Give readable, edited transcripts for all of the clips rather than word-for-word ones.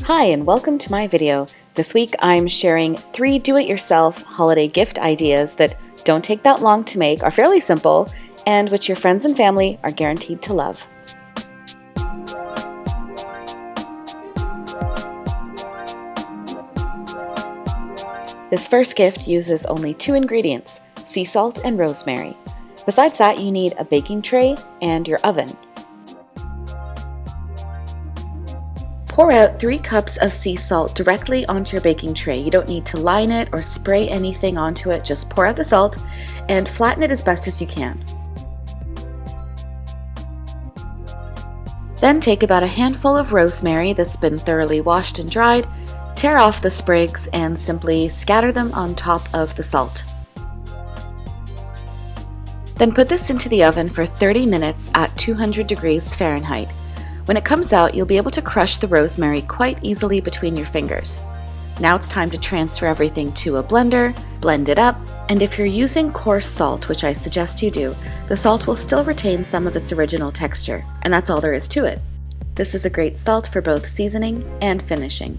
Hi and welcome to my video. This week I'm sharing 3 do-it-yourself holiday gift ideas that don't take that long to make, are fairly simple, and which your friends and family are guaranteed to love. This first gift uses only 2 ingredients, sea salt and rosemary. Besides that, you need a baking tray and your oven. Pour out 3 cups of sea salt directly onto your baking tray. You don't need to line it or spray anything onto it, just pour out the salt and flatten it as best as you can. Then take about a handful of rosemary that's been thoroughly washed and dried, tear off the sprigs and simply scatter them on top of the salt. Then put this into the oven for 30 minutes at 200 degrees Fahrenheit. When it comes out, you'll be able to crush the rosemary quite easily between your fingers. Now it's time to transfer everything to a blender, blend it up, and if you're using coarse salt, which I suggest you do, the salt will still retain some of its original texture, and that's all there is to it. This is a great salt for both seasoning and finishing.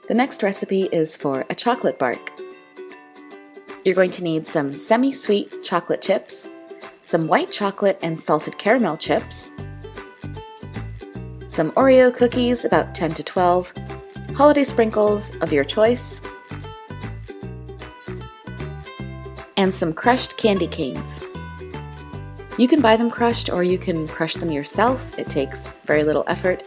The next recipe is for a chocolate bark. You're going to need some semi-sweet chocolate chips, some white chocolate and salted caramel chips, some Oreo cookies, about 10 to 12, holiday sprinkles of your choice, and some crushed candy canes. You can buy them crushed or you can crush them yourself. It takes very little effort.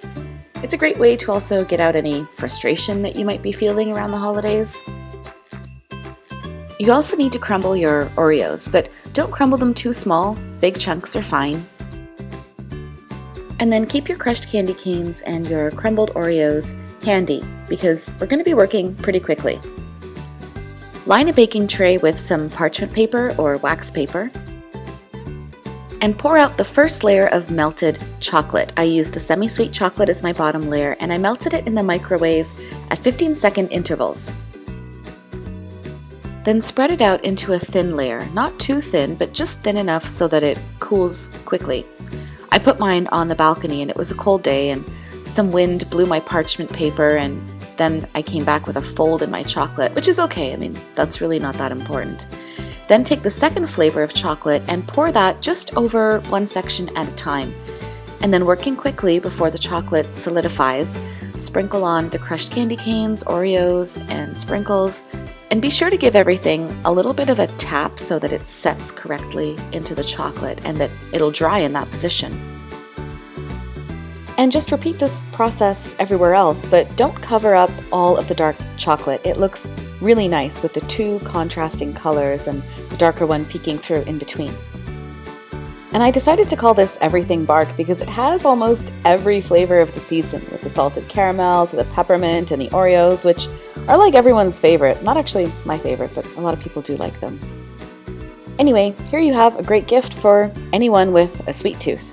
It's a great way to also get out any frustration that you might be feeling around the holidays. You also need to crumble your Oreos, but don't crumble them too small. Big chunks are fine. And then keep your crushed candy canes and your crumbled Oreos handy because we're going to be working pretty quickly. Line a baking tray with some parchment paper or wax paper and pour out the first layer of melted chocolate. I used the semi-sweet chocolate as my bottom layer and I melted it in the microwave at 15-second intervals. Then spread it out into a thin layer, not too thin, but just thin enough so that it cools quickly. I put mine on the balcony and it was a cold day and some wind blew my parchment paper and then I came back with a fold in my chocolate, which is okay. I mean, that's really not that important. Then take the second flavor of chocolate and pour that just over one section at a time. And then working quickly before the chocolate solidifies, sprinkle on the crushed candy canes, Oreos, and sprinkles. And be sure to give everything a little bit of a tap so that it sets correctly into the chocolate and that it'll dry in that position. And just repeat this process everywhere else, but don't cover up all of the dark chocolate. It looks really nice with the 2 contrasting colors and the darker one peeking through in between. And I decided to call this Everything Bark because it has almost every flavor of the season, with the salted caramel to the peppermint and the Oreos, which are like everyone's favorite. Not actually my favorite, but a lot of people do like them. Anyway, here you have a great gift for anyone with a sweet tooth.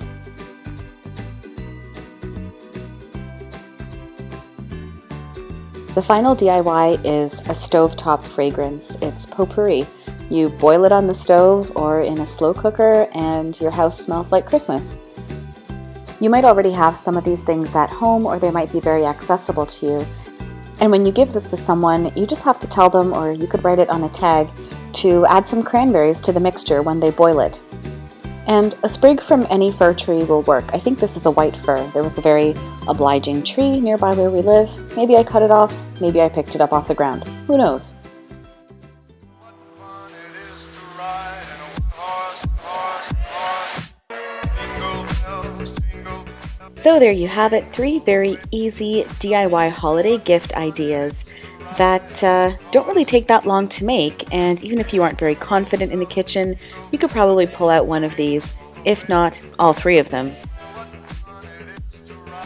The final DIY is a stovetop fragrance. It's potpourri. You boil it on the stove or in a slow cooker and your house smells like Christmas. You might already have some of these things at home or they might be very accessible to you. And when you give this to someone, you just have to tell them, or you could write it on a tag, to add some cranberries to the mixture when they boil it. And a sprig from any fir tree will work. I think this is a white fir. There was a very obliging tree nearby where we live. Maybe I cut it off, maybe I picked it up off the ground. Who knows? So there you have it, 3 very easy DIY holiday gift ideas that don't really take that long to make, and even if you aren't very confident in the kitchen, you could probably pull out one of these, if not all 3 of them.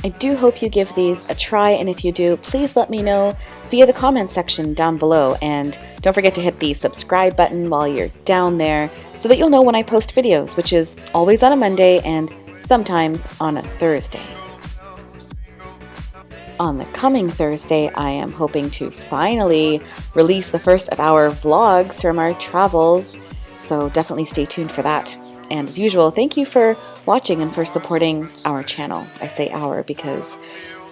I do hope you give these a try, and if you do, please let me know via the comment section down below, and don't forget to hit the subscribe button while you're down there so that you'll know when I post videos, which is always on a Monday and sometimes on a Thursday. On the coming Thursday, I am hoping to finally release the first of our vlogs from our travels, so definitely stay tuned for that. And as usual, thank you for watching and for supporting our channel. I say our because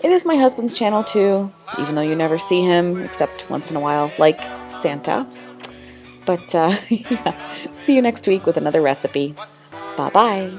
it is my husband's channel too, even though you never see him except once in a while, like Santa. But yeah, see you next week with another recipe. Bye-bye.